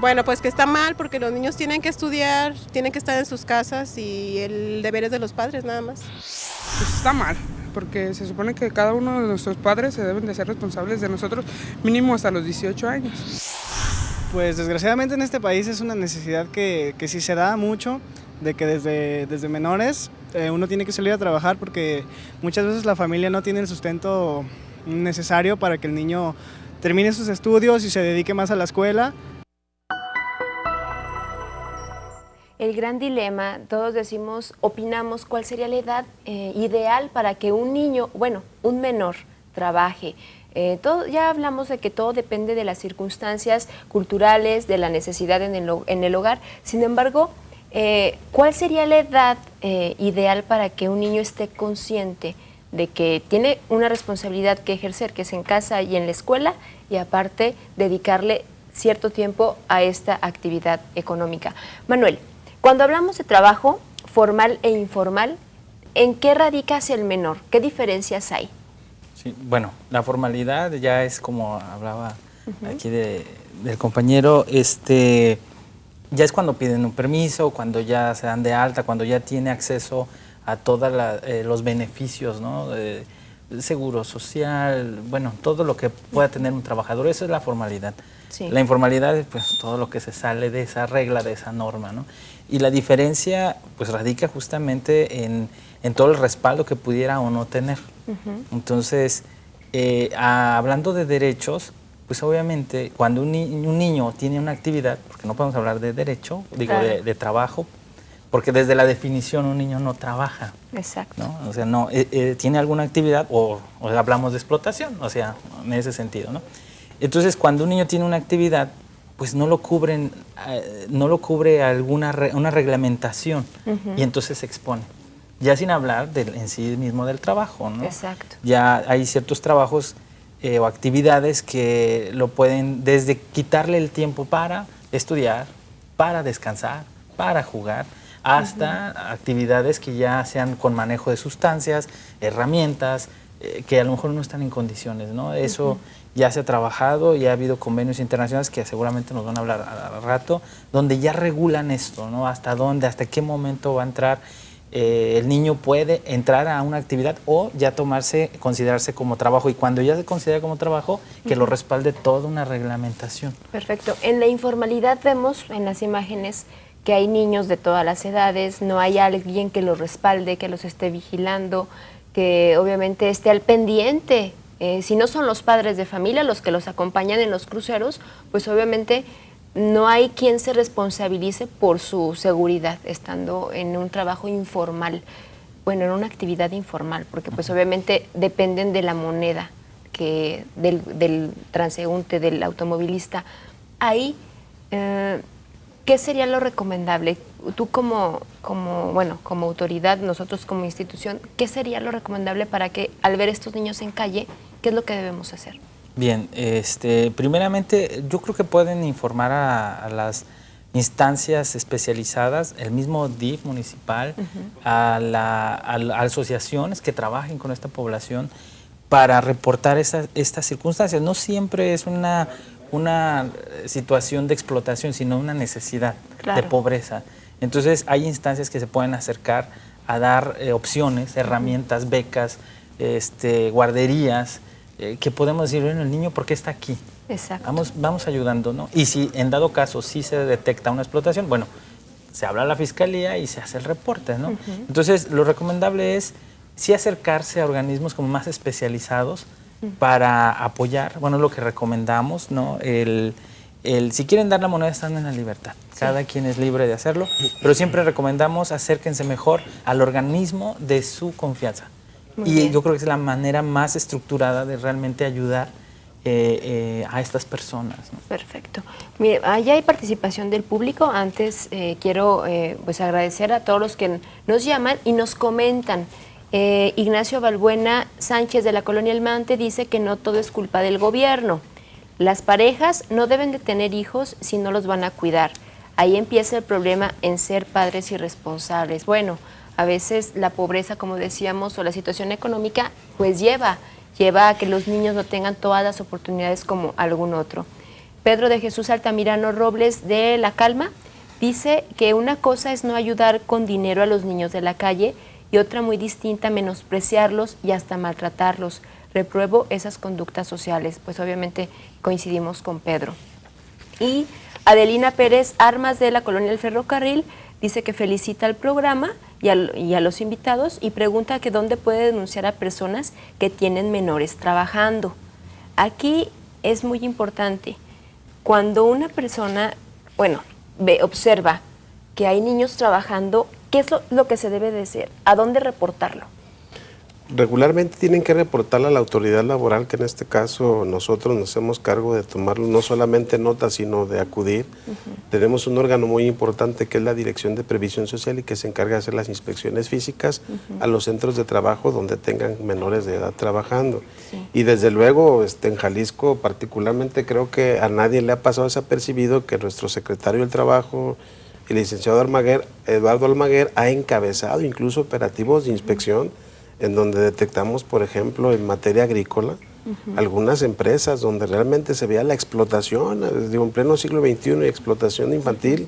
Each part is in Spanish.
Bueno, pues que está mal porque los niños tienen que estudiar, tienen que estar en sus casas y el deber es de los padres nada más. Pues está mal, porque se supone que cada uno de nuestros padres se deben de ser responsables de nosotros mínimo hasta los 18 años. Pues desgraciadamente en este país es una necesidad que sí se da mucho, de que desde menores uno tiene que salir a trabajar porque muchas veces la familia no tiene el sustento necesario para que el niño termine sus estudios y se dedique más a la escuela. El gran dilema, todos decimos, opinamos cuál sería la edad ideal para que un niño, bueno, un menor trabaje. Ya hablamos de que todo depende de las circunstancias culturales, de la necesidad en el hogar. Sin embargo, ¿cuál sería la edad ideal para que un niño esté consciente de que tiene una responsabilidad que ejercer, que es en casa y en la escuela, y aparte dedicarle cierto tiempo a esta actividad económica? Manuel, cuando hablamos de trabajo formal e informal, ¿en qué radica hacia el menor? ¿Qué diferencias hay? Sí, bueno, la formalidad ya es como hablaba aquí del compañero, ya es cuando piden un permiso, cuando ya se dan de alta, cuando ya tiene acceso a todos los beneficios, ¿no? Seguro social, bueno, todo lo que pueda tener un trabajador, eso es la formalidad. Sí. La informalidad es pues todo lo que se sale de esa regla, de esa norma, ¿no? Y la diferencia pues radica justamente en todo el respaldo que pudiera o no tener. Entonces, hablando de derechos, pues obviamente cuando un niño tiene una actividad, porque no podemos hablar de derecho, digo claro, de trabajo, porque desde la definición un niño no trabaja. Exacto. ¿No? O sea, no, tiene alguna actividad o hablamos de explotación, o sea, en ese sentido, ¿no? Entonces, cuando un niño tiene una actividad, pues no lo cubre una reglamentación y entonces se expone. Ya sin hablar en sí mismo del trabajo, ¿no? Exacto. Ya hay ciertos trabajos o actividades que lo pueden, desde quitarle el tiempo para estudiar, para descansar, para jugar, hasta actividades que ya sean con manejo de sustancias, herramientas, que a lo mejor no están en condiciones, ¿no? Eso ya se ha trabajado y ha habido convenios internacionales que seguramente nos van a hablar al rato, donde ya regulan esto, ¿no? Hasta dónde, hasta qué momento va a entrar. El niño puede entrar a una actividad o ya considerarse como trabajo, y cuando ya se considera como trabajo, que lo respalde toda una reglamentación. Perfecto. En la informalidad vemos en las imágenes que hay niños de todas las edades, no hay alguien que los respalde, que los esté vigilando, que obviamente esté al pendiente. Si no son los padres de familia los que los acompañan en los cruceros, pues obviamente no hay quien se responsabilice por su seguridad estando en un trabajo informal, bueno, en una actividad informal, porque pues obviamente dependen de la moneda del transeúnte, del automovilista. Ahí, ¿qué sería lo recomendable? Tú como autoridad, nosotros como institución, ¿qué sería lo recomendable para que al ver estos niños en calle, qué es lo que debemos hacer? Bien, primeramente yo creo que pueden informar a las instancias especializadas, el mismo DIF municipal, a asociaciones que trabajen con esta población para reportar estas circunstancias. No siempre es una situación de explotación, sino una necesidad de pobreza. Entonces hay instancias que se pueden acercar a dar opciones, herramientas, becas, guarderías, que podemos decir, bueno, el niño, ¿por qué está aquí? Exacto. Vamos ayudando, ¿no? Y si en dado caso sí se detecta una explotación, bueno, se habla a la fiscalía y se hace el reporte, ¿no? Entonces, lo recomendable es sí acercarse a organismos como más especializados para apoyar, bueno, lo que recomendamos, ¿no? Si quieren dar la moneda, están en la libertad. Cada quien es libre de hacerlo, pero siempre recomendamos acérquense mejor al organismo de su confianza. Yo creo que es la manera más estructurada de realmente ayudar a estas personas, ¿no? Perfecto. Mire, allá hay participación del público. Antes quiero pues agradecer a todos los que nos llaman y nos comentan. Ignacio Balbuena Sánchez de la Colonia El Mante dice que no todo es culpa del gobierno. Las parejas no deben de tener hijos si no los van a cuidar. Ahí empieza el problema en ser padres irresponsables. Bueno, a veces la pobreza, como decíamos, o la situación económica, pues lleva a que los niños no tengan todas las oportunidades como algún otro. Pedro de Jesús Altamirano Robles de La Calma dice que una cosa es no ayudar con dinero a los niños de la calle y otra muy distinta, menospreciarlos y hasta maltratarlos. Repruebo esas conductas sociales. Pues obviamente coincidimos con Pedro. Y Adelina Pérez Armas de la Colonia del Ferrocarril dice que felicita al programa y a los invitados y pregunta que dónde puede denunciar a personas que tienen menores trabajando. Aquí es muy importante, cuando una persona, observa que hay niños trabajando, ¿qué es lo que se debe de hacer? ¿A dónde reportarlo? Regularmente tienen que reportarle a la autoridad laboral, que en este caso nosotros nos hacemos cargo de tomarlo, no solamente nota, sino de acudir. Tenemos un órgano muy importante que es la Dirección de Previsión Social y que se encarga de hacer las inspecciones físicas a los centros de trabajo donde tengan menores de edad trabajando. Sí. Y desde luego en Jalisco particularmente creo que a nadie le ha pasado desapercibido que nuestro secretario del Trabajo, el licenciado Eduardo Almaguer, ha encabezado incluso operativos de inspección en donde detectamos, por ejemplo, en materia agrícola, algunas empresas donde realmente se veía la explotación, en pleno siglo XXI, explotación infantil,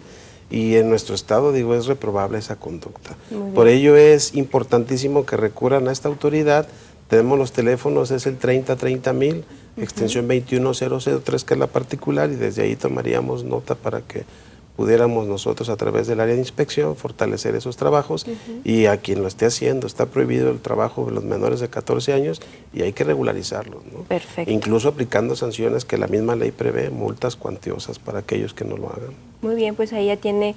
y en nuestro estado, es reprobable esa conducta. Por ello es importantísimo que recurran a esta autoridad. Tenemos los teléfonos, es el 30-30,000, extensión 21003, que es la particular, y desde ahí tomaríamos nota para que pudiéramos nosotros a través del área de inspección fortalecer esos trabajos y a quien lo esté haciendo. Está prohibido el trabajo de los menores de 14 años y hay que regularizarlos, ¿no? Perfecto. Incluso aplicando sanciones que la misma ley prevé, multas cuantiosas para aquellos que no lo hagan. Muy bien, pues ahí ya tiene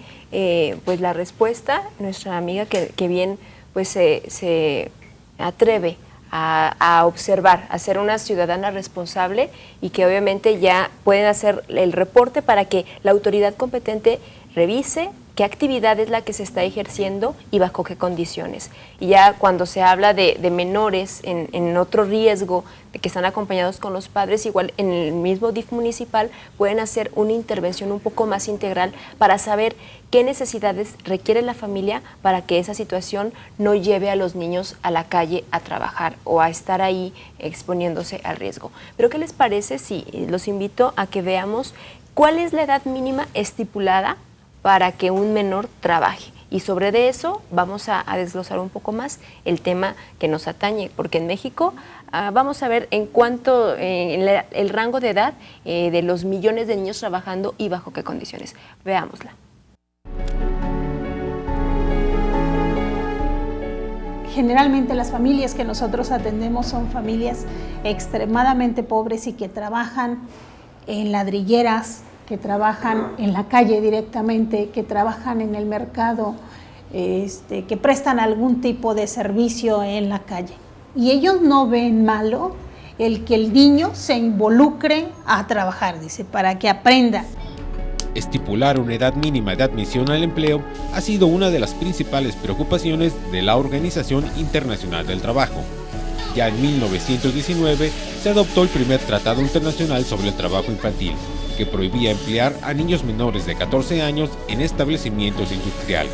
pues la respuesta nuestra amiga que bien pues se atreve a observar, a ser una ciudadana responsable y que obviamente ya pueden hacer el reporte para que la autoridad competente revise qué actividad es la que se está ejerciendo y bajo qué condiciones. Y ya cuando se habla de menores en otro riesgo, de que están acompañados con los padres, igual en el mismo DIF municipal pueden hacer una intervención un poco más integral para saber qué necesidades requiere la familia para que esa situación no lleve a los niños a la calle a trabajar o a estar ahí exponiéndose al riesgo. Pero ¿qué les parece si los invito a que veamos cuál es la edad mínima estipulada para que un menor trabaje? Y sobre de eso vamos a desglosar un poco más el tema que nos atañe, porque en México vamos a ver en cuánto el rango de edad de los millones de niños trabajando y bajo qué condiciones. Veámosla. Generalmente las familias que nosotros atendemos son familias extremadamente pobres y que trabajan en ladrilleras, que trabajan en la calle directamente, que trabajan en el mercado, que prestan algún tipo de servicio en la calle. Y ellos no ven malo el que el niño se involucre a trabajar, dice, para que aprenda. Estipular una edad mínima de admisión al empleo ha sido una de las principales preocupaciones de la Organización Internacional del Trabajo. Ya en 1919 se adoptó el primer Tratado Internacional sobre el Trabajo Infantil, que prohibía emplear a niños menores de 14 años en establecimientos industriales.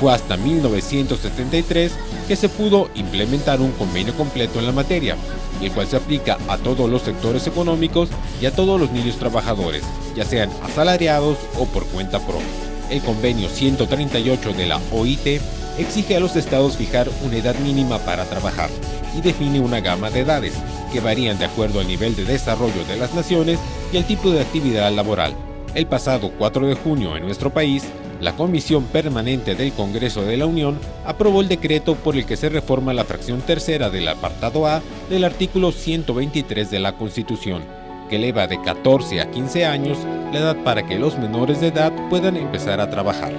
Fue hasta 1973 que se pudo implementar un convenio completo en la materia, el cual se aplica a todos los sectores económicos y a todos los niños trabajadores, ya sean asalariados o por cuenta propia. El convenio 138 de la OIT exige a los estados fijar una edad mínima para trabajar y define una gama de edades que varían de acuerdo al nivel de desarrollo de las naciones y el tipo de actividad laboral. El pasado 4 de junio en nuestro país, la Comisión Permanente del Congreso de la Unión aprobó el decreto por el que se reforma la fracción tercera del apartado A del artículo 123 de la Constitución, que eleva de 14 a 15 años la edad para que los menores de edad puedan empezar a trabajar.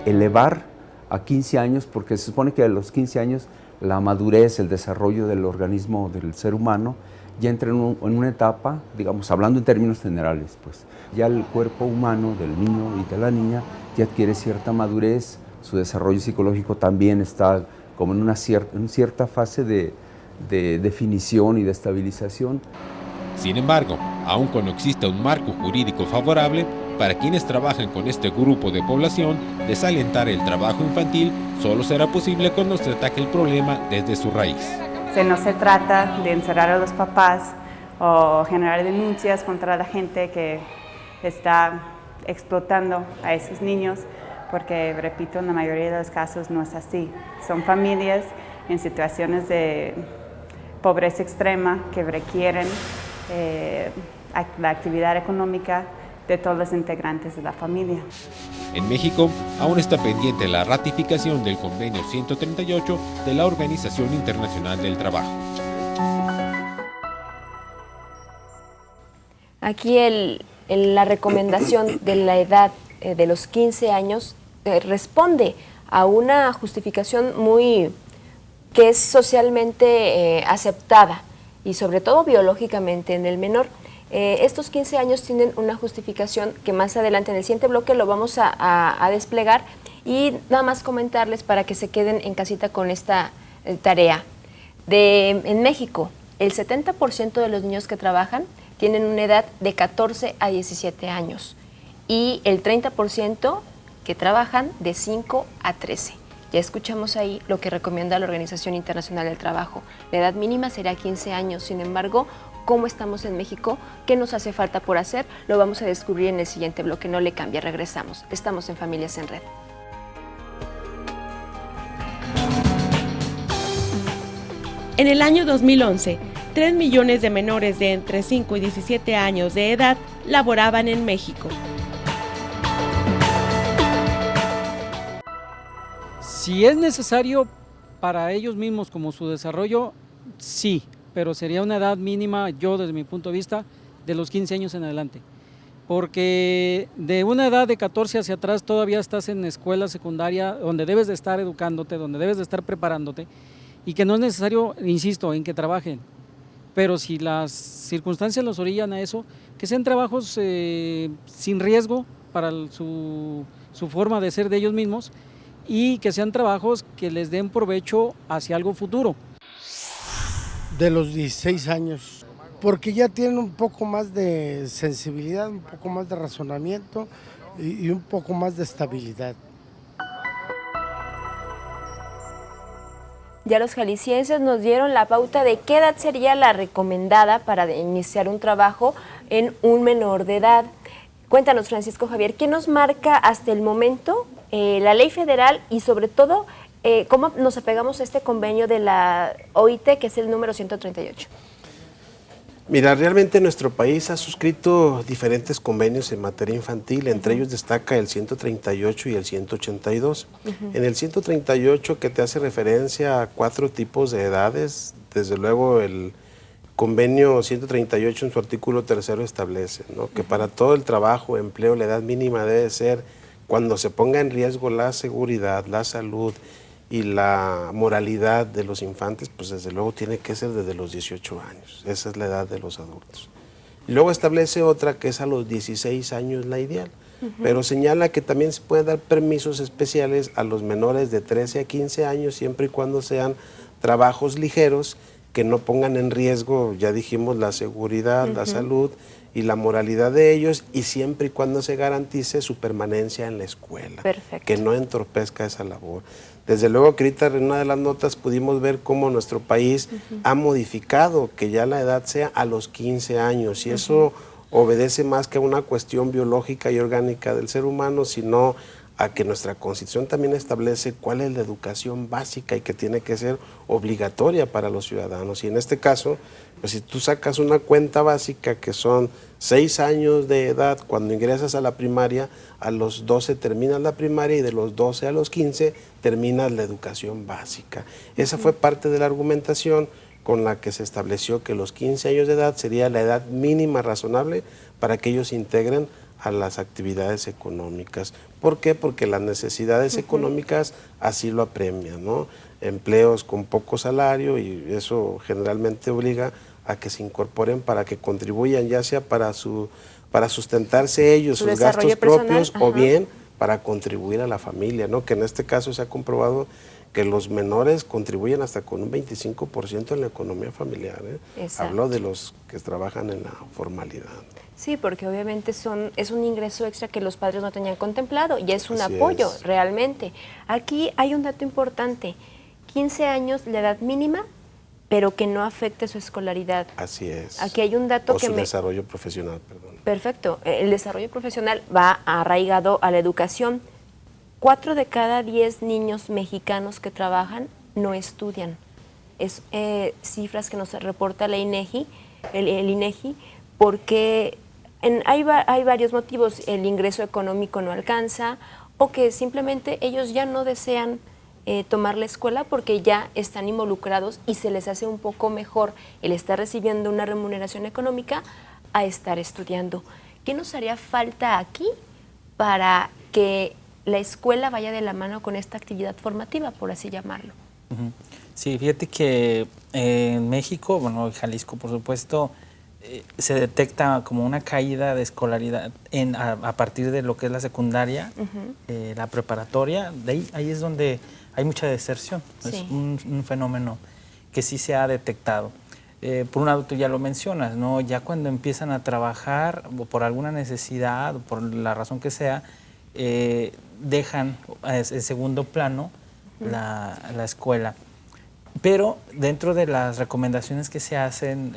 Elevar a 15 años, porque se supone que a los 15 años la madurez, el desarrollo del organismo del ser humano ya entra en una etapa, digamos, hablando en términos generales, pues ya el cuerpo humano del niño y de la niña ya adquiere cierta madurez, su desarrollo psicológico también está como en una cierta fase de definición y de estabilización. Sin embargo, aun cuando exista un marco jurídico favorable, para quienes trabajan con este grupo de población, desalentar el trabajo infantil solo será posible cuando se ataque el problema desde su raíz. No se trata de encerrar a los papás o generar denuncias contra la gente que está explotando a esos niños, porque, repito, en la mayoría de los casos no es así. Son familias en situaciones de pobreza extrema que requieren la actividad económica de todos los integrantes de la familia. En México, aún está pendiente la ratificación del Convenio 138 de la Organización Internacional del Trabajo. Aquí la recomendación de la edad de los 15 años responde a una justificación que es socialmente aceptada y sobre todo biológicamente en el menor. Estos 15 años tienen una justificación que más adelante en el siguiente bloque lo vamos a desplegar, y nada más comentarles para que se queden en casita con esta tarea. En México, el 70% de los niños que trabajan tienen una edad de 14 a 17 años y el 30% que trabajan de 5 a 13. Ya escuchamos ahí lo que recomienda la Organización Internacional del Trabajo. La edad mínima será 15 años, sin embargo, ¿cómo estamos en México? ¿Qué nos hace falta por hacer? Lo vamos a descubrir en el siguiente bloque. No le cambie, regresamos. Estamos en Familias en Red. En el año 2011, 3 millones de menores de entre 5 y 17 años de edad laboraban en México. Si es necesario para ellos mismos como su desarrollo, sí, pero sería una edad mínima, yo desde mi punto de vista, de los 15 años en adelante. Porque de una edad de 14 hacia atrás todavía estás en escuela secundaria donde debes de estar educándote, donde debes de estar preparándote, y que no es necesario, insisto, en que trabajen. Pero si las circunstancias los orillan a eso, que sean trabajos sin riesgo para su forma de ser de ellos mismos, y que sean trabajos que les den provecho hacia algo futuro. De los 16 años, porque ya tienen un poco más de sensibilidad, un poco más de razonamiento y un poco más de estabilidad. Ya los jaliscienses nos dieron la pauta de qué edad sería la recomendada para iniciar un trabajo en un menor de edad. Cuéntanos, Francisco Javier, ¿qué nos marca hasta el momento la ley federal y sobre todo cómo nos apegamos a este convenio de la OIT, que es el número 138? Mira, realmente nuestro país ha suscrito diferentes convenios en materia infantil, entre ellos destaca el 138 y el 182. En el 138, que te hace referencia a 4 tipos de edades, desde luego el convenio 138 en su artículo 3 establece, ¿no?, que para todo el trabajo o empleo la edad mínima debe ser cuando se ponga en riesgo la seguridad, la salud y la moralidad de los infantes, pues desde luego tiene que ser desde los 18 años. Esa es la edad de los adultos. Y luego establece otra que es a los 16 años la ideal, pero señala que también se pueden dar permisos especiales a los menores de 13 a 15 años siempre y cuando sean trabajos ligeros que no pongan en riesgo, ya dijimos, la seguridad, la salud y la moralidad de ellos, y siempre y cuando se garantice su permanencia en la escuela. Perfecto. Que no entorpezca esa labor. Desde luego que ahorita en una de las notas pudimos ver cómo nuestro país ha modificado que ya la edad sea a los 15 años, y eso obedece más que a una cuestión biológica y orgánica del ser humano, sino a que nuestra Constitución también establece cuál es la educación básica y que tiene que ser obligatoria para los ciudadanos. Y en este caso, pues si tú sacas una cuenta básica que son 6 años de edad cuando ingresas a la primaria, a los 12 terminas la primaria y de los 12 a los 15 terminas la educación básica. Esa fue parte de la argumentación con la que se estableció que los 15 años de edad sería la edad mínima razonable para que ellos se integren a las actividades económicas. ¿Por qué? Porque las necesidades económicas así lo apremian, ¿no? Empleos con poco salario, y eso generalmente obliga a que se incorporen para que contribuyan, ya sea para sustentarse ellos, sus gastos propios, o bien para contribuir a la familia, ¿no? Que en este caso se ha comprobado que los menores contribuyen hasta con un 25% en la economía familiar, ¿eh? Hablo de los que trabajan en la formalidad. Sí, porque obviamente es un ingreso extra que los padres no tenían contemplado y es un apoyo realmente. Aquí hay un dato importante, 15 años la edad mínima pero que no afecte su escolaridad. Así es. Aquí hay un dato o que su desarrollo profesional, perdón. Perfecto. El desarrollo profesional va arraigado a la educación. 4 de cada 10 niños mexicanos que trabajan no estudian. Es cifras que nos reporta la INEGI, el INEGI, porque hay varios motivos. El ingreso económico no alcanza, o que simplemente ellos ya no desean tomar la escuela porque ya están involucrados y se les hace un poco mejor el estar recibiendo una remuneración económica a estar estudiando. ¿Qué nos haría falta aquí para que la escuela vaya de la mano con esta actividad formativa, por así llamarlo? Sí, fíjate que en México, bueno, en Jalisco, por supuesto, se detecta como una caída de escolaridad a partir de lo que es la secundaria, la preparatoria. De ahí es donde hay mucha deserción. Sí. Es un fenómeno que sí se ha detectado. Por un lado, tú ya lo mencionas, ¿no? Ya cuando empiezan a trabajar o por alguna necesidad o por la razón que sea, dejan en segundo plano la escuela. Pero dentro de las recomendaciones que se hacen,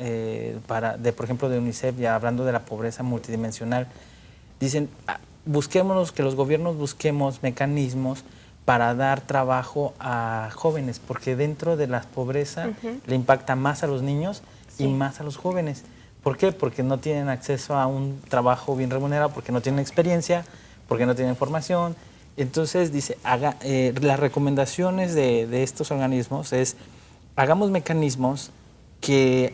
por ejemplo, de UNICEF, ya hablando de la pobreza multidimensional, dicen, que los gobiernos busquemos mecanismos para dar trabajo a jóvenes, porque dentro de la pobreza le impacta más a los niños y más a los jóvenes. ¿Por qué? Porque no tienen acceso a un trabajo bien remunerado, porque no tienen experiencia, porque no tienen formación. Entonces, dice, las recomendaciones de estos organismos es, hagamos mecanismos que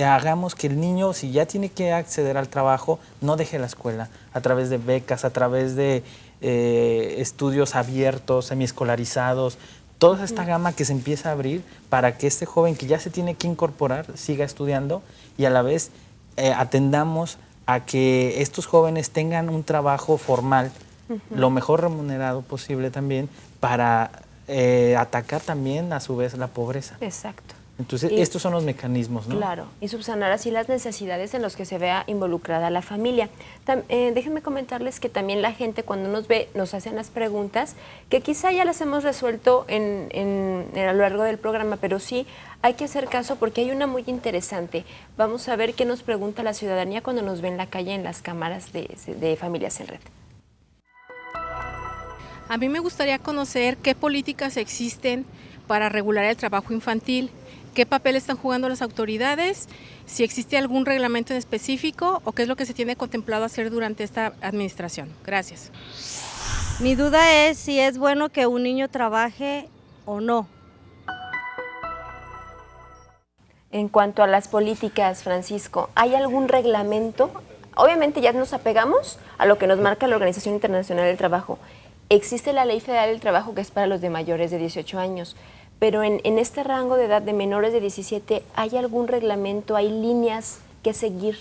hagamos que el niño, si ya tiene que acceder al trabajo, no deje la escuela, a través de becas, a través de estudios abiertos, semiescolarizados, toda esta gama que se empieza a abrir para que este joven que ya se tiene que incorporar siga estudiando y a la vez atendamos a que estos jóvenes tengan un trabajo formal, lo mejor remunerado posible también, para atacar también a su vez la pobreza. Exacto. Entonces, estos son los mecanismos, ¿no? Claro, y subsanar así las necesidades en los que se vea involucrada la familia. Déjenme comentarles que también la gente cuando nos ve nos hacen las preguntas que quizá ya las hemos resuelto a lo largo del programa, pero sí hay que hacer caso porque hay una muy interesante. Vamos a ver qué nos pregunta la ciudadanía cuando nos ve en la calle en las cámaras de Familias en Red. A mí me gustaría conocer qué políticas existen para regular el trabajo infantil, qué papel están jugando las autoridades, si existe algún reglamento en específico o qué es lo que se tiene contemplado hacer durante esta administración. Gracias. Mi duda es si es bueno que un niño trabaje o no. En cuanto a las políticas, Francisco, ¿hay algún reglamento? Obviamente ya nos apegamos a lo que nos marca la Organización Internacional del Trabajo. Existe la Ley Federal del Trabajo que es para los de mayores de 18 años, pero en este rango de edad de menores de 17, ¿hay algún reglamento, hay líneas que seguir?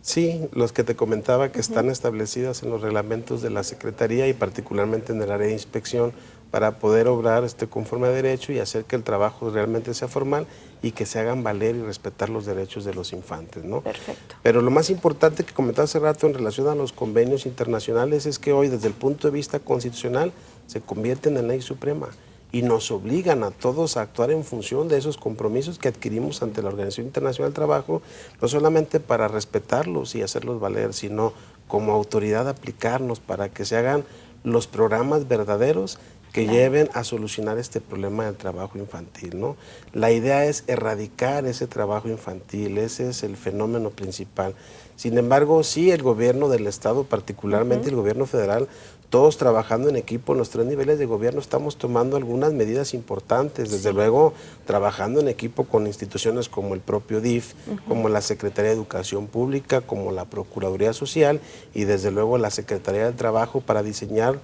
Sí, los que te comentaba que están establecidas en los reglamentos de la Secretaría y particularmente en el área de inspección para poder obrar conforme a derecho y hacer que el trabajo realmente sea formal y que se hagan valer y respetar los derechos de los infantes, ¿no? Perfecto. Pero lo más importante que comentaba hace rato en relación a los convenios internacionales es que hoy desde el punto de vista constitucional se convierten en ley suprema y nos obligan a todos a actuar en función de esos compromisos que adquirimos ante la Organización Internacional del Trabajo, no solamente para respetarlos y hacerlos valer, sino como autoridad aplicarnos para que se hagan los programas verdaderos que lleven a solucionar este problema del trabajo infantil, ¿no? La idea es erradicar ese trabajo infantil, ese es el fenómeno principal. Sin embargo, sí, el gobierno del Estado, particularmente el gobierno federal, todos trabajando en equipo en los 3 niveles de gobierno, estamos tomando algunas medidas importantes, desde luego trabajando en equipo con instituciones como el propio DIF, como la Secretaría de Educación Pública, como la Procuraduría Social y desde luego la Secretaría del Trabajo para diseñar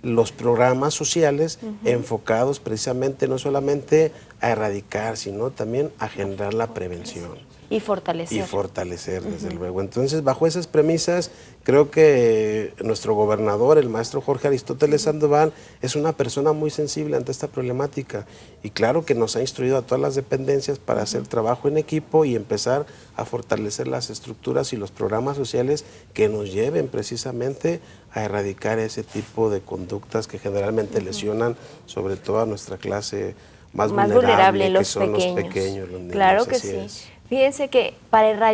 los programas sociales enfocados precisamente no solamente a erradicar, sino también a generar la prevención. Y fortalecer. Y fortalecer, desde luego. Entonces, bajo esas premisas, creo que nuestro gobernador, el maestro Jorge Aristóteles Sandoval, es una persona muy sensible ante esta problemática. Y claro que nos ha instruido a todas las dependencias para hacer trabajo en equipo y empezar a fortalecer las estructuras y los programas sociales que nos lleven precisamente a erradicar ese tipo de conductas que generalmente lesionan sobre todo a nuestra clase más vulnerable, que los son pequeños. los pequeños, los niños. Claro que así sí. es. Fíjense que para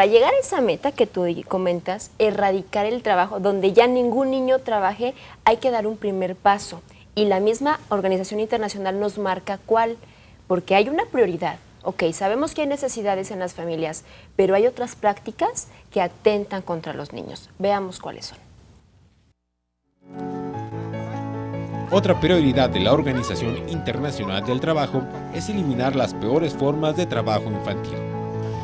llegar a esa meta que tú comentas, erradicar el trabajo, donde ya ningún niño trabaje, hay que dar un primer paso. Y la misma Organización Internacional nos marca cuál, porque hay una prioridad. Ok, sabemos que hay necesidades en las familias, pero hay otras prácticas que atentan contra los niños. Veamos cuáles son. Otra prioridad de la Organización Internacional del Trabajo es eliminar las peores formas de trabajo infantil.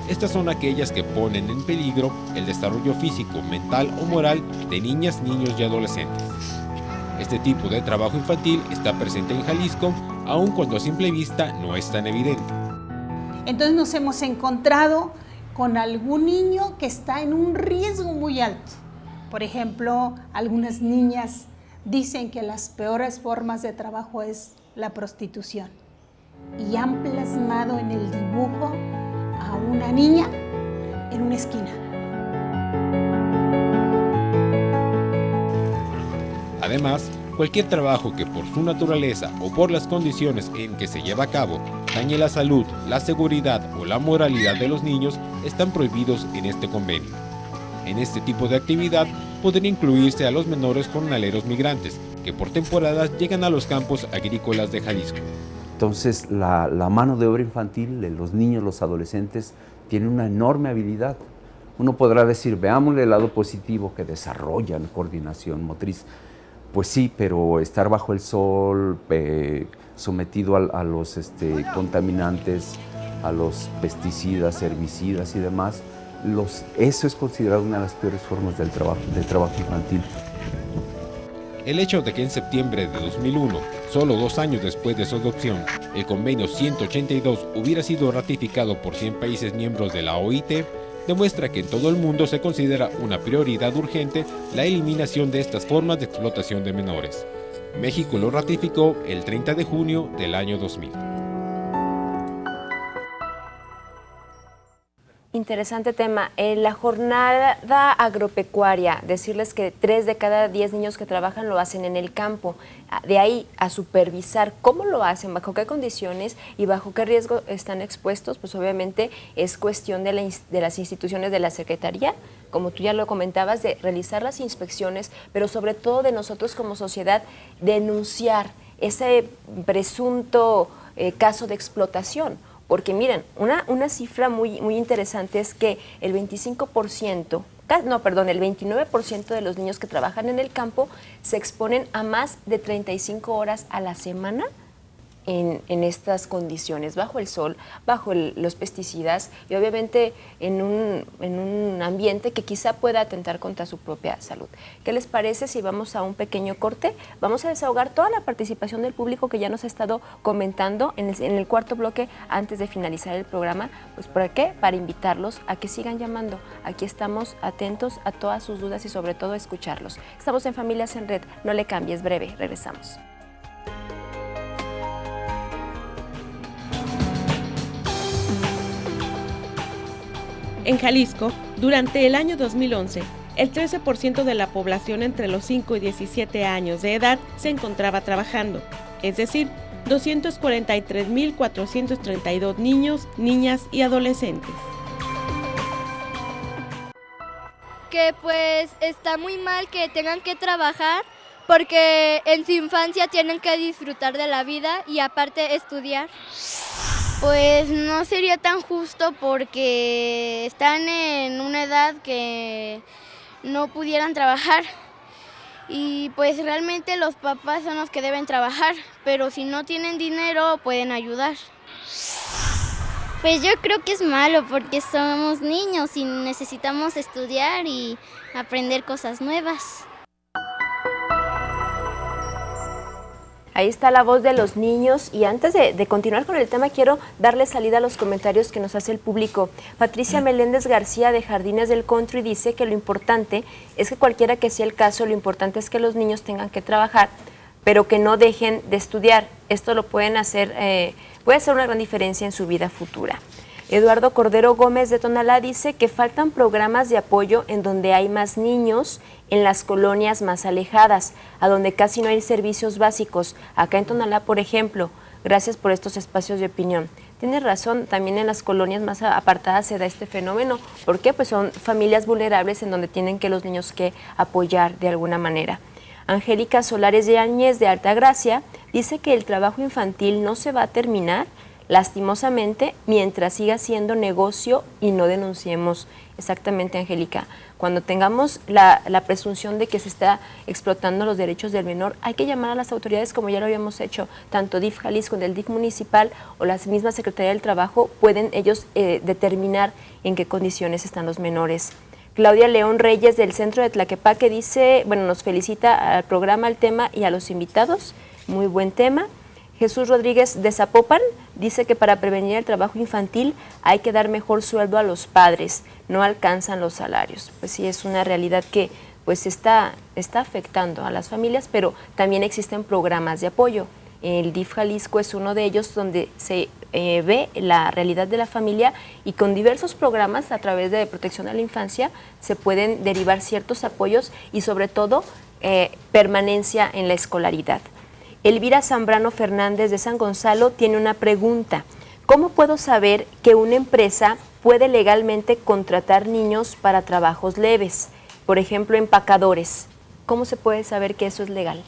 Estas son aquellas que ponen en peligro el desarrollo físico, mental o moral de niñas, niños y adolescentes. Este tipo de trabajo infantil está presente en Jalisco, aun cuando a simple vista no es tan evidente. Entonces nos hemos encontrado con algún niño que está en un riesgo muy alto. Por ejemplo, algunas niñas dicen que las peores formas de trabajo es la prostitución y han plasmado en el dibujo a una niña en una esquina. Además, cualquier trabajo que por su naturaleza o por las condiciones en que se lleva a cabo dañe la salud, la seguridad o la moralidad de los niños están prohibidos en este convenio. En este tipo de actividad podría incluirse a los menores jornaleros migrantes que por temporadas llegan a los campos agrícolas de Jalisco. Entonces la mano de obra infantil, los niños, los adolescentes, tienen una enorme habilidad. Uno podrá decir, veámosle el lado positivo, que desarrollan coordinación motriz. Pues sí, pero estar bajo el sol, sometido a los contaminantes, a los pesticidas, herbicidas y demás, eso es considerado una de las peores formas del trabajo infantil. El hecho de que en septiembre de 2001, solo 2 años después de su adopción, el convenio 182 hubiera sido ratificado por 100 países miembros de la OIT, demuestra que en todo el mundo se considera una prioridad urgente la eliminación de estas formas de explotación de menores. México lo ratificó el 30 de junio del año 2000. Interesante tema. La jornada agropecuaria, decirles que 3 de cada 10 niños que trabajan lo hacen en el campo. De ahí a supervisar cómo lo hacen, bajo qué condiciones y bajo qué riesgo están expuestos, pues obviamente es cuestión de las instituciones de la Secretaría, como tú ya lo comentabas, de realizar las inspecciones, pero sobre todo de nosotros como sociedad denunciar ese presunto caso de explotación. Porque miren, una cifra muy interesante es que el 29% de los niños que trabajan en el campo se exponen a más de 35 horas a la semana en estas condiciones, bajo el sol, bajo los pesticidas y obviamente en un ambiente que quizá pueda atentar contra su propia salud. ¿Qué les parece si vamos a un pequeño corte? Vamos a desahogar toda la participación del público que ya nos ha estado comentando en el cuarto bloque antes de finalizar el programa. Pues ¿por qué? Para invitarlos a que sigan llamando. Aquí estamos atentos a todas sus dudas y sobre todo a escucharlos. Estamos en Familias en Red. No le cambies, breve, regresamos. En Jalisco, durante el año 2011, el 13% de la población entre los 5 y 17 años de edad se encontraba trabajando, es decir, 243.432 niños, niñas y adolescentes. Que pues está muy mal que tengan que trabajar porque en su infancia tienen que disfrutar de la vida y aparte estudiar. Pues no sería tan justo porque están en una edad que no pudieran trabajar y pues realmente los papás son los que deben trabajar, pero si no tienen dinero pueden ayudar. Pues yo creo que es malo porque somos niños y necesitamos estudiar y aprender cosas nuevas. Ahí está la voz de los niños y antes de continuar con el tema quiero darle salida a los comentarios que nos hace el público. Patricia Meléndez García de Jardines del Country dice que lo importante es que cualquiera que sea el caso, lo importante es que los niños tengan que trabajar, pero que no dejen de estudiar. Esto lo pueden hacer, puede hacer una gran diferencia en su vida futura. Eduardo Cordero Gómez de Tonalá dice que faltan programas de apoyo en donde hay más niños en las colonias más alejadas, a donde casi no hay servicios básicos. Acá en Tonalá, por ejemplo, Gracias por estos espacios de opinión. Tienes razón, también en las colonias más apartadas se da este fenómeno. ¿Por qué? Pues son familias vulnerables en donde tienen que los niños que apoyar de alguna manera. Angélica Solares Yáñez de Altagracia dice que el trabajo infantil no se va a terminar, lastimosamente, mientras siga siendo negocio y no denunciemos. Exactamente, Angélica. Cuando tengamos la presunción de que se está explotando los derechos del menor, hay que llamar a las autoridades como ya lo habíamos hecho, tanto DIF Jalisco, del DIF municipal o la misma Secretaría del Trabajo, pueden ellos determinar en qué condiciones están los menores. Claudia León Reyes del Centro de Tlaquepaque dice, bueno, nos felicita al programa, al tema y a los invitados, muy buen tema. Jesús Rodríguez de Zapopan dice que para prevenir el trabajo infantil hay que dar mejor sueldo a los padres, no alcanzan los salarios. Pues sí, es una realidad que pues está afectando a las familias, pero también existen programas de apoyo. El DIF Jalisco es uno de ellos donde se ve la realidad de la familia y con diversos programas a través de protección a la infancia se pueden derivar ciertos apoyos y sobre todo permanencia en la escolaridad. Elvira Zambrano Fernández de San Gonzalo tiene una pregunta. ¿Cómo puedo saber que una empresa puede legalmente contratar niños para trabajos leves? Por ejemplo, empacadores. ¿Cómo se puede saber que eso es legal?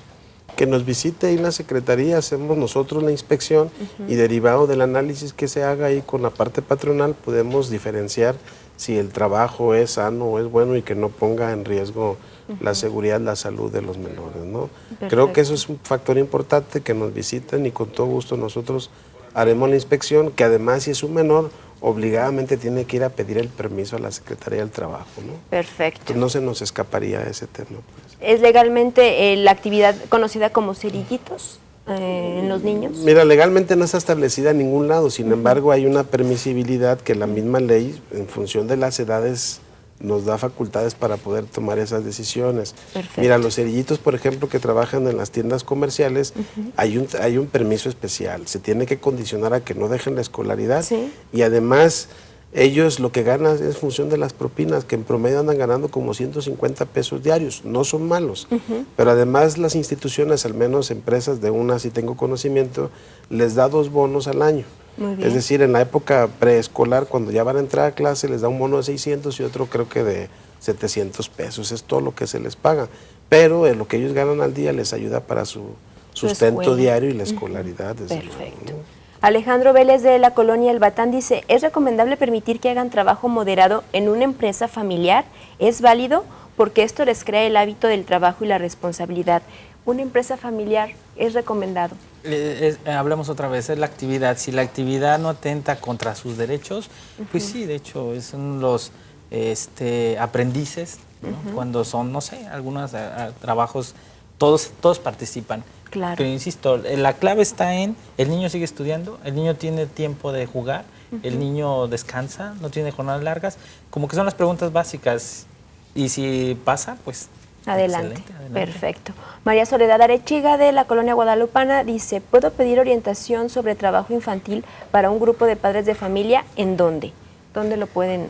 Que nos visite ahí en la Secretaría, hacemos nosotros la inspección y derivado del análisis que se haga ahí con la parte patronal podemos diferenciar si el trabajo es sano o es bueno y que no ponga en riesgo la seguridad, la salud de los menores, ¿no? Creo que eso es un factor importante, que nos visiten y con todo gusto nosotros haremos la inspección, que además si es un menor, obligadamente tiene que ir a pedir el permiso a la Secretaría del Trabajo, ¿no? Perfecto. Entonces no se nos escaparía ese tema. Pues. ¿Es legalmente la actividad conocida como cerillitos en los niños? Mira, legalmente no está establecida en ningún lado, sin embargo hay una permisibilidad que la misma ley, en función de las edades, nos da facultades para poder tomar esas decisiones. Perfecto. Mira, los cerillitos, por ejemplo, que trabajan en las tiendas comerciales, hay un permiso especial. Se tiene que condicionar a que no dejen la escolaridad y además ellos lo que ganan es función de las propinas, que en promedio andan ganando como 150 pesos diarios. No son malos, pero además las instituciones, al menos empresas de una, si tengo conocimiento, les da 2 bonos al año. Es decir, en la época preescolar, cuando ya van a entrar a clase, les da un bono de 600 y otro creo que de 700 pesos. Es todo lo que se les paga. Pero lo que ellos ganan al día les ayuda para su sustento diario y la escolaridad. Perfecto. Alejandro Vélez de la colonia El Batán dice, ¿es recomendable permitir que hagan trabajo moderado en una empresa familiar? ¿Es válido? Porque esto les crea el hábito del trabajo y la responsabilidad. Una empresa familiar es recomendado. Hablamos otra vez, es la actividad. Si la actividad no atenta contra sus derechos, pues sí, de hecho, son los aprendices, ¿no? Cuando son, no sé, algunos trabajos, todos participan. Claro. Pero insisto, la clave está en, el niño sigue estudiando, el niño tiene tiempo de jugar, el niño descansa, no tiene jornadas largas, como que son las preguntas básicas. Y si pasa, pues... Adelante. Perfecto. María Soledad Arechiga de la colonia Guadalupana dice, ¿puedo pedir orientación sobre trabajo infantil para un grupo de padres de familia? ¿En dónde? ¿Dónde lo pueden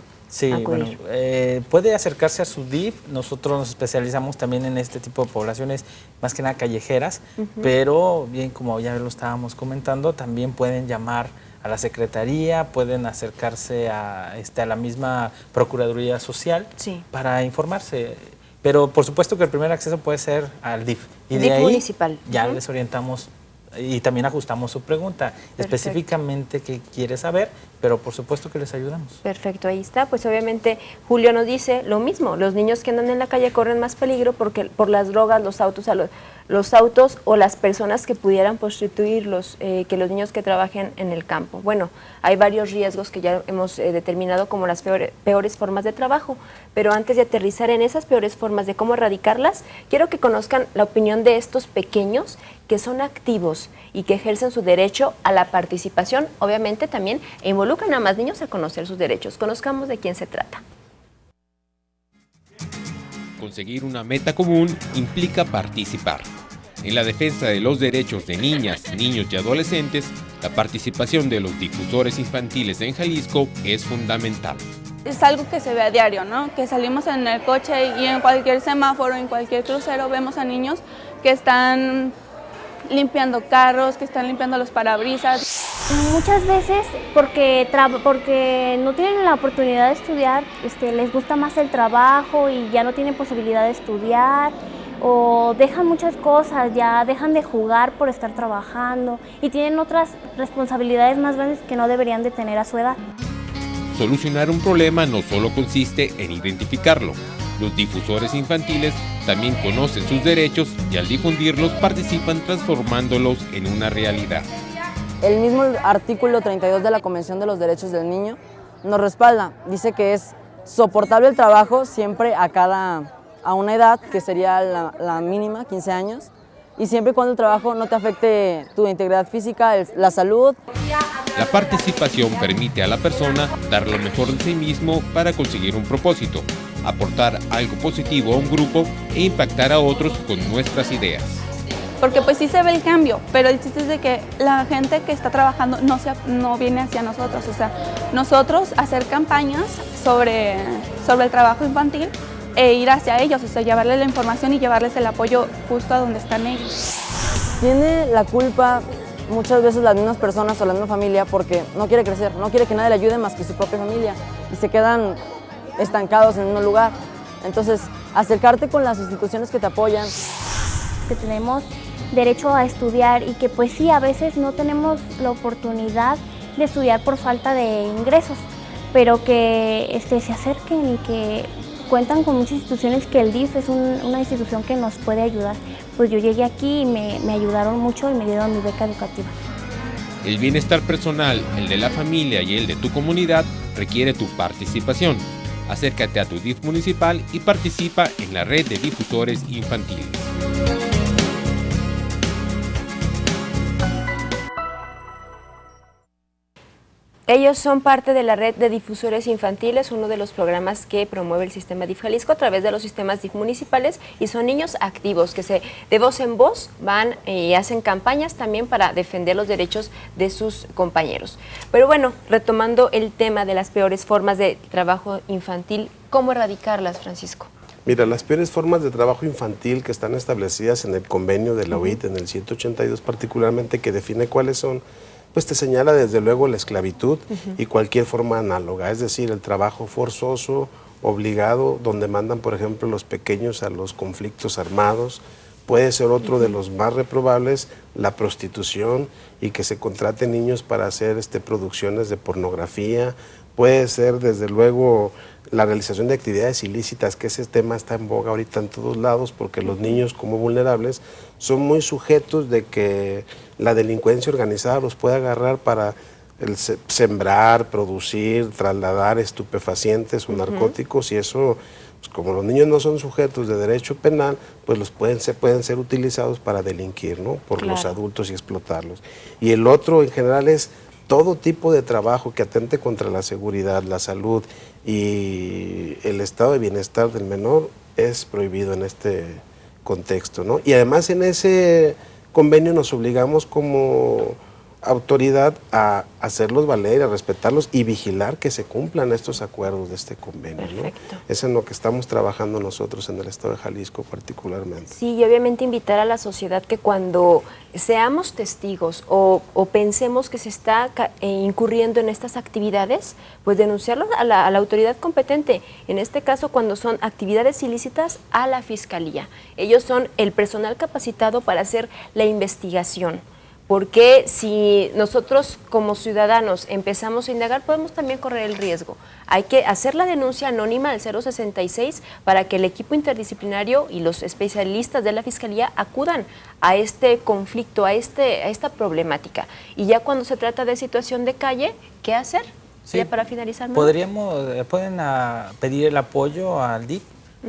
acudir? Bueno, puede acercarse a su DIF. Nosotros nos especializamos también en este tipo de poblaciones, más que nada callejeras, pero bien, como ya lo estábamos comentando, también pueden llamar a la Secretaría, pueden acercarse a la misma Procuraduría Social para informarse. Pero por supuesto que el primer acceso puede ser al DIF. Y de ahí municipal. Ya les orientamos y también ajustamos su pregunta. Específicamente qué quiere saber, pero por supuesto que les ayudamos. Perfecto, ahí está. Pues obviamente Julio nos dice lo mismo. Los niños que andan en la calle corren más peligro porque por las drogas, los autos o las personas que pudieran prostituirlos, que los niños que trabajen en el campo. Bueno, hay varios riesgos que ya hemos determinado como las peores formas de trabajo, pero antes de aterrizar en esas peores formas de cómo erradicarlas, quiero que conozcan la opinión de estos pequeños que son activos y que ejercen su derecho a la participación, obviamente también, e involucran a más niños a conocer sus derechos. Conozcamos de quién se trata. Conseguir una meta común implica participar. En la defensa de los derechos de niñas, niños y adolescentes, la participación de los difusores infantiles en Jalisco es fundamental. Es algo que se ve a diario, ¿no? Que salimos en el coche y en cualquier semáforo, en cualquier crucero, vemos a niños que están limpiando carros, que están limpiando los parabrisas. Muchas veces porque no tienen la oportunidad de estudiar, les gusta más el trabajo y ya no tienen posibilidad de estudiar, o dejan muchas cosas, ya dejan de jugar por estar trabajando y tienen otras responsabilidades más grandes que no deberían de tener a su edad. Solucionar un problema no solo consiste en identificarlo. Los difusores infantiles también conocen sus derechos y al difundirlos participan transformándolos en una realidad. El mismo artículo 32 de la Convención de los Derechos del Niño nos respalda. Dice que es soportable el trabajo siempre a una edad, que sería la mínima, 15 años, y siempre y cuando el trabajo no te afecte tu integridad física, la salud. La participación permite a la persona dar lo mejor de sí mismo para conseguir un propósito, aportar algo positivo a un grupo e impactar a otros con nuestras ideas. Porque pues sí se ve el cambio, pero el chiste es de que la gente que está trabajando no viene hacia nosotros, o sea, nosotros hacer campañas sobre el trabajo infantil e ir hacia ellos, o sea, llevarles la información y llevarles el apoyo justo a donde están ellos. Tiene la culpa muchas veces las mismas personas o la misma familia porque no quiere crecer, no quiere que nadie le ayude más que su propia familia y se quedan estancados en un lugar. Entonces, acercarte con las instituciones que te apoyan. Que tenemos derecho a estudiar y que pues sí, a veces no tenemos la oportunidad de estudiar por falta de ingresos, pero que se acerquen y que cuentan con muchas instituciones, que el DIF es una institución que nos puede ayudar. Pues yo llegué aquí y me ayudaron mucho y me dieron mi beca educativa. El bienestar personal, el de la familia y el de tu comunidad requiere tu participación. Acércate a tu DIF municipal y participa en la red de difusores infantiles. Ellos son parte de la red de difusores infantiles, uno de los programas que promueve el sistema DIF Jalisco a través de los sistemas DIF municipales, y son niños activos que de voz en voz van y hacen campañas también para defender los derechos de sus compañeros. Pero bueno, retomando el tema de las peores formas de trabajo infantil, ¿cómo erradicarlas, Francisco? Mira, las peores formas de trabajo infantil que están establecidas en el convenio de la OIT, en el 182 particularmente, que define cuáles son, pues te señala desde luego la esclavitud y cualquier forma análoga, es decir, el trabajo forzoso, obligado, donde mandan, por ejemplo, los pequeños a los conflictos armados. Puede ser otro de los más reprobables, la prostitución y que se contraten niños para hacer producciones de pornografía. Puede ser, desde luego, la realización de actividades ilícitas, que ese tema está en boga ahorita en todos lados, porque los niños como vulnerables son muy sujetos de que la delincuencia organizada los puede agarrar para sembrar, producir, trasladar estupefacientes o narcóticos, y eso, pues como los niños no son sujetos de derecho penal, pues pueden ser utilizados para delinquir, ¿no? Por los adultos y explotarlos. Y el otro en general es todo tipo de trabajo que atente contra la seguridad, la salud y el estado de bienestar del menor es prohibido en este contexto, ¿no? Y además en ese convenio nos obligamos como autoridad a hacerlos valer, a respetarlos y vigilar que se cumplan estos acuerdos de este convenio, ¿no? Es en lo que estamos trabajando nosotros en el estado de Jalisco particularmente. Sí, y obviamente invitar a la sociedad que cuando seamos testigos o pensemos que se está incurriendo en estas actividades, pues denunciarlo a la autoridad competente. En este caso, cuando son actividades ilícitas, a la Fiscalía. Ellos son el personal capacitado para hacer la investigación. Porque si nosotros como ciudadanos empezamos a indagar, podemos también correr el riesgo. Hay que hacer la denuncia anónima al 066 para que el equipo interdisciplinario y los especialistas de la Fiscalía acudan a este conflicto, a esta problemática. Y ya cuando se trata de situación de calle, ¿qué hacer? Sí, ya para finalizar. Pueden pedir el apoyo al DIF,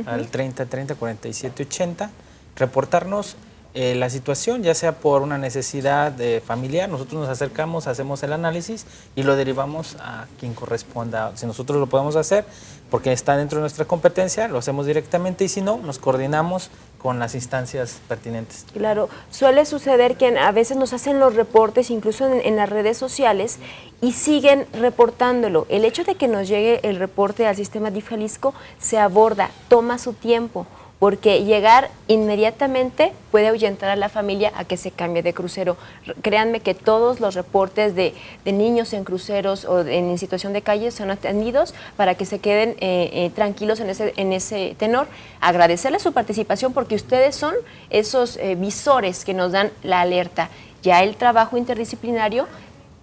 al 3030 47 80, reportarnos la situación, ya sea por una necesidad familiar, nosotros nos acercamos, hacemos el análisis y lo derivamos a quien corresponda. Si nosotros lo podemos hacer, porque está dentro de nuestra competencia, lo hacemos directamente, y si no, nos coordinamos con las instancias pertinentes. Claro, suele suceder que a veces nos hacen los reportes, incluso en las redes sociales, y siguen reportándolo. El hecho de que nos llegue el reporte al sistema DIF Jalisco se aborda, toma su tiempo, porque llegar inmediatamente puede ahuyentar a la familia a que se cambie de crucero. Créanme que todos los reportes de niños en cruceros o en situación de calle son atendidos para que se queden tranquilos en ese tenor. Agradecerles su participación porque ustedes son esos visores que nos dan la alerta. Ya el trabajo interdisciplinario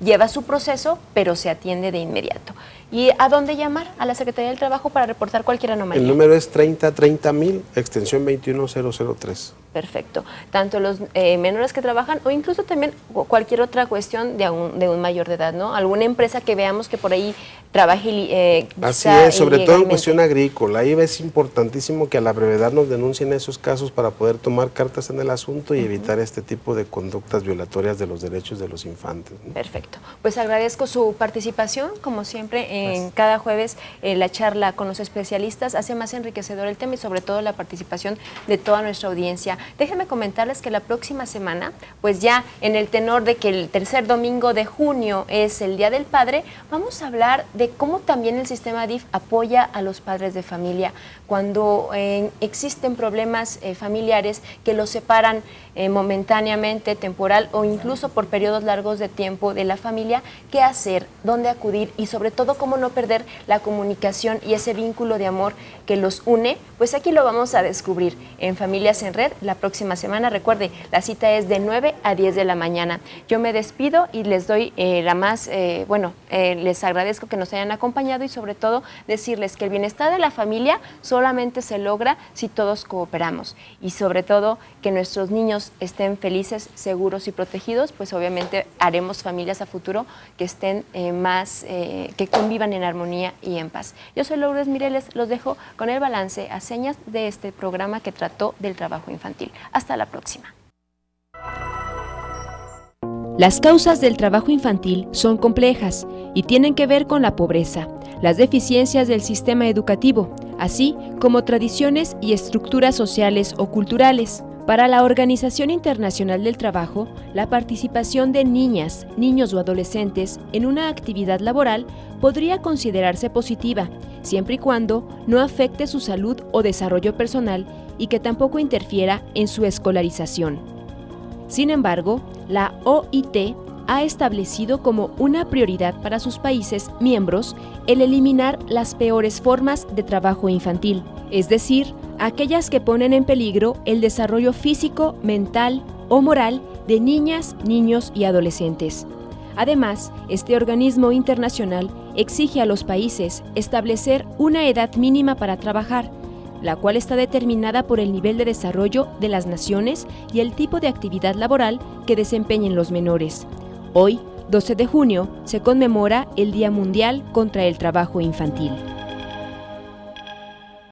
lleva su proceso, pero se atiende de inmediato. ¿Y a dónde llamar? A la Secretaría del Trabajo para reportar cualquier anomalía. El número es 3030,000, extensión 21003. Perfecto. Tanto los menores que trabajan o incluso también cualquier otra cuestión de un mayor de edad, ¿no? Alguna empresa que veamos que por ahí trabaje Así es, sobre todo en cuestión agrícola. Ahí es importantísimo que a la brevedad nos denuncien esos casos para poder tomar cartas en el asunto y evitar este tipo de conductas violatorias de los derechos de los infantes, ¿no? Perfecto. Pues agradezco su participación, como siempre, en cada jueves la charla con los especialistas hace más enriquecedor el tema y sobre todo la participación de toda nuestra audiencia. Déjenme comentarles que la próxima semana, pues ya en el tenor de que el tercer domingo de junio es el Día del Padre, vamos a hablar de cómo también el sistema DIF apoya a los padres de familia cuando existen problemas familiares que los separan momentáneamente, temporal o incluso por periodos largos de tiempo de la familia. ¿Qué hacer? ¿Dónde acudir? Y sobre todo, cómo no perder la comunicación y ese vínculo de amor que los une. Pues aquí lo vamos a descubrir en Familias en Red la próxima semana. Recuerde, la cita es de 9 a 10 de la mañana. Yo me despido y les doy les agradezco que nos hayan acompañado y sobre todo decirles que el bienestar de la familia solamente se logra si todos cooperamos y sobre todo que nuestros niños estén felices, seguros y protegidos, pues obviamente haremos familias a futuro que estén que convivan en armonía y en paz. Yo soy Lourdes Mireles, los dejo con el balance a señas de este programa que trató del trabajo infantil. Hasta la próxima. Las causas del trabajo infantil son complejas y tienen que ver con la pobreza, las deficiencias del sistema educativo, así como tradiciones y estructuras sociales o culturales. Para la Organización Internacional del Trabajo, la participación de niñas, niños o adolescentes en una actividad laboral podría considerarse positiva, siempre y cuando no afecte su salud o desarrollo personal y que tampoco interfiera en su escolarización. Sin embargo, la OIT ha establecido como una prioridad para sus países miembros el eliminar las peores formas de trabajo infantil, es decir, aquellas que ponen en peligro el desarrollo físico, mental o moral de niñas, niños y adolescentes. Además, este organismo internacional exige a los países establecer una edad mínima para trabajar, la cual está determinada por el nivel de desarrollo de las naciones y el tipo de actividad laboral que desempeñen los menores. Hoy, 12 de junio, se conmemora el Día Mundial contra el Trabajo Infantil.